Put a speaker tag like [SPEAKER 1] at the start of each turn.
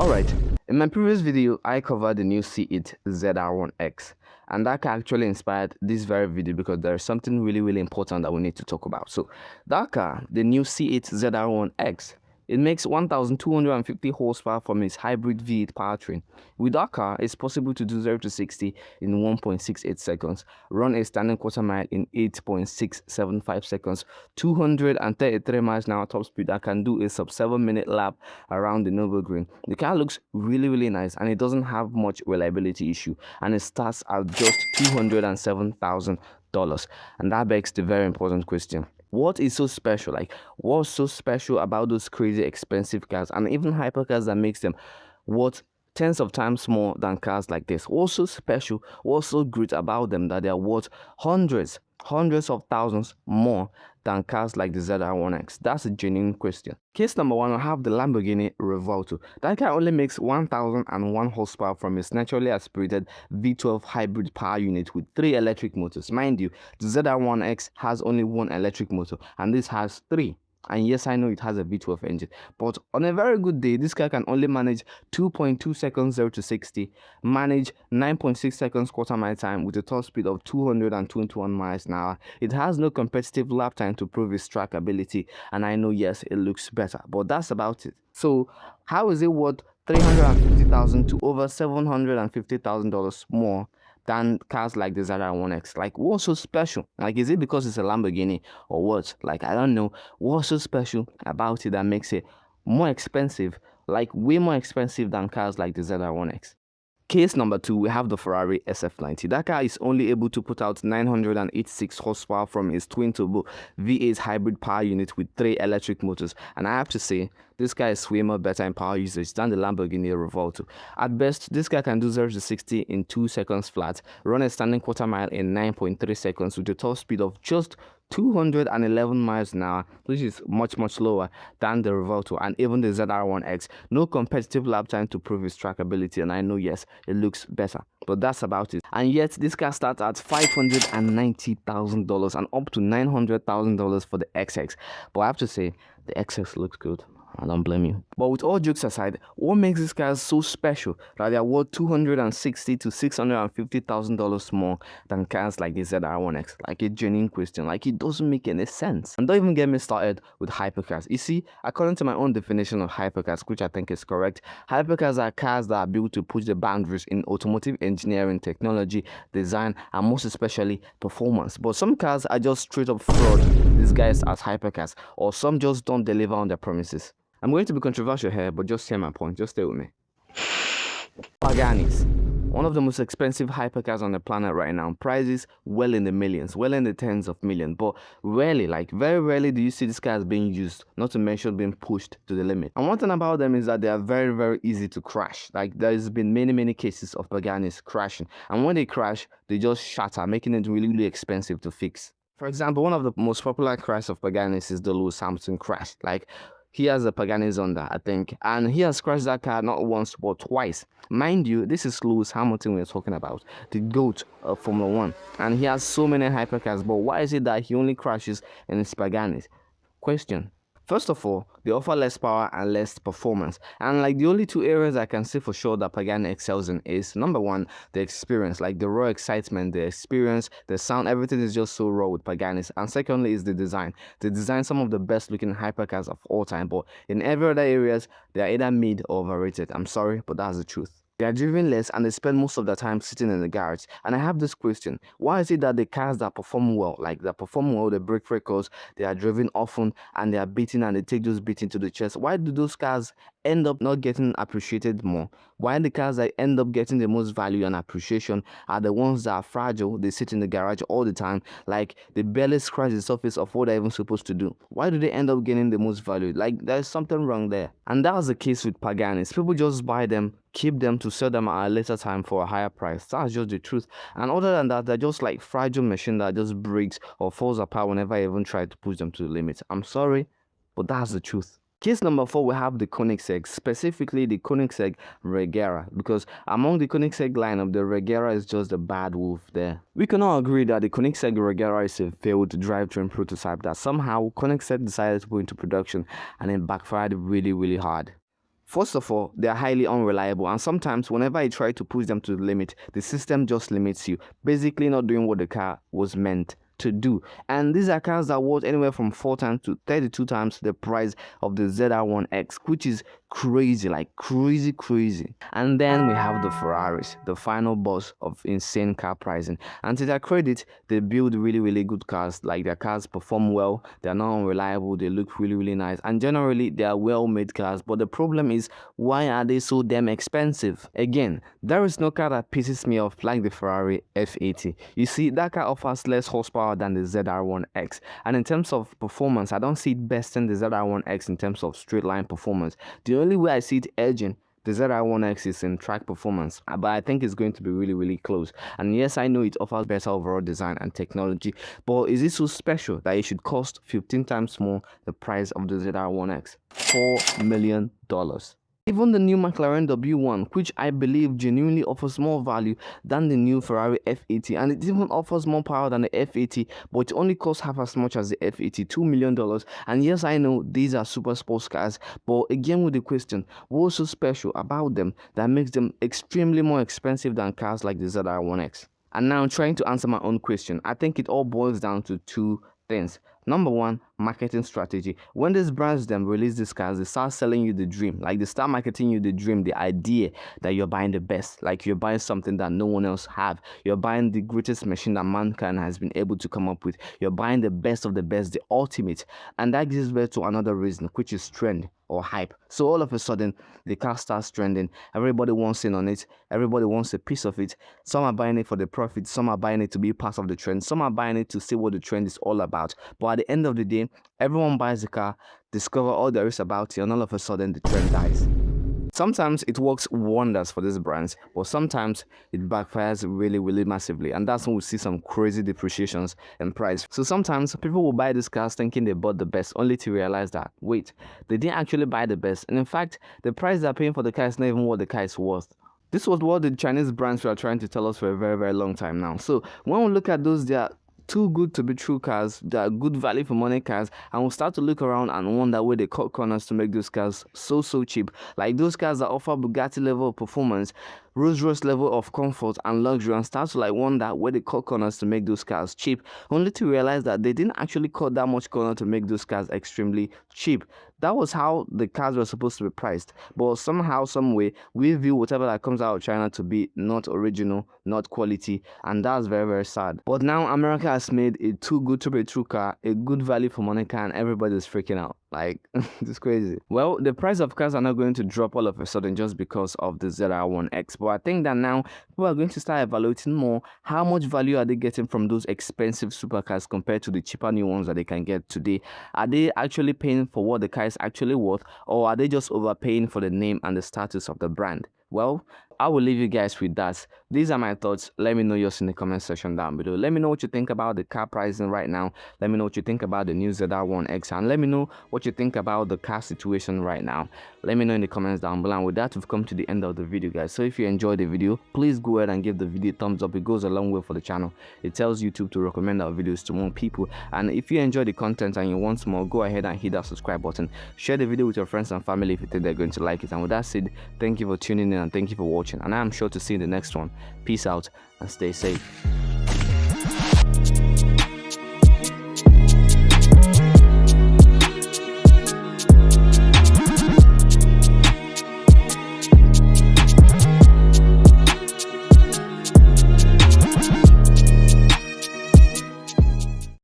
[SPEAKER 1] Alright, in my previous video, I covered the new C8 ZR1X, and that car actually inspired this very video because there is something really important that we need to talk about. So that car, the new C8 ZR1X, it makes 1,250 horsepower from its hybrid V8 powertrain. With that car, it's possible to do 0 to 60 in 1.68 seconds, run a standing quarter mile in 8.675 seconds, 233 miles an hour top speed that can do a sub 7-minute lap around the Nürburgring. The car looks really nice, and it doesn't have much reliability issue, and it starts at just $207,000. And that begs the very important question: what is so special? Like, what's so special about those crazy expensive cars and even hypercars that makes them worth tens of times more than cars like this? What's so special, what's so great about them that they're worth hundreds of thousands more than cars like the ZR1X? That's a genuine question. Case number one, I have the Lamborghini Revuelto. That car only makes 1,001 horsepower from its naturally aspirated V12 hybrid power unit with 3 electric motors. Mind you, the ZR1X has only 1 electric motor, and this has 3. And yes, I know it has a V12 engine, but on a very good day, this car can only manage 2.2 seconds 0 to 60, manage 9.6 seconds quarter mile time with a top speed of 221 miles an hour. It has no competitive lap time to prove its track ability, and I know, yes, it looks better, but that's about it. So how is it worth $350,000 to over $750,000 more than cars like the ZR1X? Like, what's so special? Like, is it because it's a Lamborghini or what? Like, I don't know. What's so special about it that makes it more expensive, like way more expensive than cars like the ZR1X? Case number 2, we have the Ferrari SF90. That car is only able to put out 986 horsepower from its twin-turbo V8 hybrid power unit with 3 electric motors. And I have to say, this car is way more better in power usage than the Lamborghini Revuelto. At best, this car can do 0 to 60 in 2 seconds flat, run a standing quarter mile in 9.3 seconds with a top speed of just 211 miles an hour, which is much lower than the Revuelto and even the ZR1X. No competitive lap time to prove its trackability, and I know, yes, it looks better, but that's about it. And yet this car starts at $590,000 and up to $900,000 for the XX. But I have to say, the XX looks good. I don't blame you. But with all jokes aside, what makes these cars so special that they are worth $260,000 to $650,000 more than cars like the ZR1X? Like, a genuine question. Like, it doesn't make any sense. And don't even get me started with hypercars. You see, according to my own definition of hypercars, which I think is correct, hypercars are cars that are built to push the boundaries in automotive engineering, technology, design, and most especially performance. But some cars are just straight up fraud disguised as hypercars, or some just don't deliver on their promises. I'm going to be controversial here, but just hear my point. Just stay with me. Paganis, one of the most expensive hypercars on the planet right now. Prices well in the millions, well in the tens of millions. But rarely, like very rarely, do you see these cars being used, not to mention being pushed to the limit. And one thing about them is that they are very easy to crash. Like, there's been many cases of Paganis crashing. And when they crash, they just shatter, making it really expensive to fix. For example, one of the most popular crashes of Paganis is the Lewis Hamilton crash. Like, he has a Pagani Zonda, I think, and he has crashed that car not once but twice. Mind you, this is Lewis Hamilton we're talking about, the GOAT of Formula 1, and he has so many hypercars, but why is it that he only crashes in his Paganis? Question. First of all, they offer less power and less performance, and like the only 2 areas I can say for sure that Pagani excels in is, number 1, the experience, like the raw excitement, the experience, the sound, everything is just so raw with Paganis. And secondly is the design. They design some of the best looking hypercars of all time, but in every other areas, they are either mid or overrated. I'm sorry, but that's the truth. They are driven less and they spend most of their time sitting in the garage. And I have this question: why is it that the cars that perform well, they break records, they are driven often, and they are beaten and they take those beating to the chest, why do those cars end up not getting appreciated more? Why the cars that end up getting the most value and appreciation are the ones that are fragile, they sit in the garage all the time, like they barely scratch the surface of what they're even supposed to do? Why do they end up getting the most value? Like, there's something wrong there. And that was the case with Paganis. People just buy them, keep them to sell them at a later time for a higher price. That's just the truth. And other than that, they're just like fragile machine that just breaks or falls apart whenever I even try to push them to the limit. I'm sorry, but that's the truth. Case number 4, we have the Koenigsegg, specifically the Koenigsegg Regera, because among the Koenigsegg lineup, the Regera is just the bad wolf there. We can all agree that the Koenigsegg Regera is a failed drivetrain prototype that somehow Koenigsegg decided to put into production, and it backfired really hard. First of all, they are highly unreliable, and sometimes whenever I try to push them to the limit, the system just limits you, basically not doing what the car was meant to do. And these are cars that worth anywhere from 4 times to 32 times the price of the ZR1X, which is crazy, like crazy. And then we have the Ferraris, the final boss of insane car pricing. And to their credit, they build really good cars. Like, their cars perform well, they're not unreliable, they look really nice, and generally they are well made cars. But the problem is, why are they so damn expensive? Again, there is no car that pisses me off like the Ferrari F80. You see, that car offers less horsepower than the ZR1X, and in terms of performance, I don't see it besting the ZR1X in terms of straight line performance. The only way I see it edging the ZR1X is in track performance, but I think it's going to be really close. And yes, I know it offers better overall design and technology, but is it so special that it should cost 15 times more the price of the ZR1X? $4 million. Even the new McLaren W1, which I believe genuinely offers more value than the new Ferrari F80, and it even offers more power than the F80, but it only costs half as much as the F80, $2 million. And yes, I know these are super sports cars, but again with the question, what's so special about them that makes them extremely more expensive than cars like the ZR1X? And now, trying to answer my own question, I think it all boils down to two things. Number one, marketing strategy. When these brands them release these cars, they start selling you the dream. Like, they start marketing you the dream, the idea that you're buying the best. Like, you're buying something that no one else have. You're buying the greatest machine that mankind has been able to come up with. You're buying the best of the best, the ultimate. And that gives birth to another reason, which is trend or hype. So all of a sudden, the car starts trending. Everybody wants in on it. Everybody wants a piece of it. Some are buying it for the profit. Some are buying it to be part of the trend. Some are buying it to see what the trend is all about. But at the end of the day, everyone buys the car, discover all there is about it, and all of a sudden the trend dies. Sometimes it works wonders for these brands, but sometimes it backfires really massively, and that's when we see some crazy depreciations in price. So sometimes people will buy these cars thinking they bought the best, only to realize that, wait, they didn't actually buy the best, and in fact, the price they're paying for the car is not even what the car is worth. This was what the Chinese brands were trying to tell us for a very long time now. So when we look at those, they are too good to be true cars, they are good value for money cars, and we'll start to look around and wonder where they cut corners to make those cars so cheap. Like those cars that offer Bugatti level of performance, Rolls-Royce level of comfort and luxury, and start to like wonder where they cut corners to make those cars cheap, only to realize that they didn't actually cut that much corner to make those cars extremely cheap. That was how the cars were supposed to be priced, but somehow, some way, we view whatever that comes out of China to be not original, not quality, and that's very sad. But now America has made a too good to be true car, a good value for money car, and everybody's freaking out. Like, it's crazy. Well, the price of cars are not going to drop all of a sudden just because of the ZR1X, but I think that now people are going to start evaluating more how much value are they getting from those expensive supercars compared to the cheaper new ones that they can get today. Are they actually paying for what the car is actually worth, or are they just overpaying for the name and the status of the brand? Well, I will leave you guys with that. These are my thoughts. Let me know yours in the comment section down below. Let me know what you think about the car pricing right now. Let me know what you think about the new ZR1X, and let me know what you think about the car situation right now. Let me know in the comments down below. And with that, we've come to the end of the video, guys. So if you enjoyed the video, please go ahead and give the video a thumbs up. It goes a long way for the channel. It tells YouTube to recommend our videos to more people. And if you enjoy the content and you want more, go ahead and hit that subscribe button. Share the video with your friends and family if you think they're going to like it. And with that said, thank you for tuning in and thank you for watching, and I am sure to see you in the next one. Peace out and stay safe.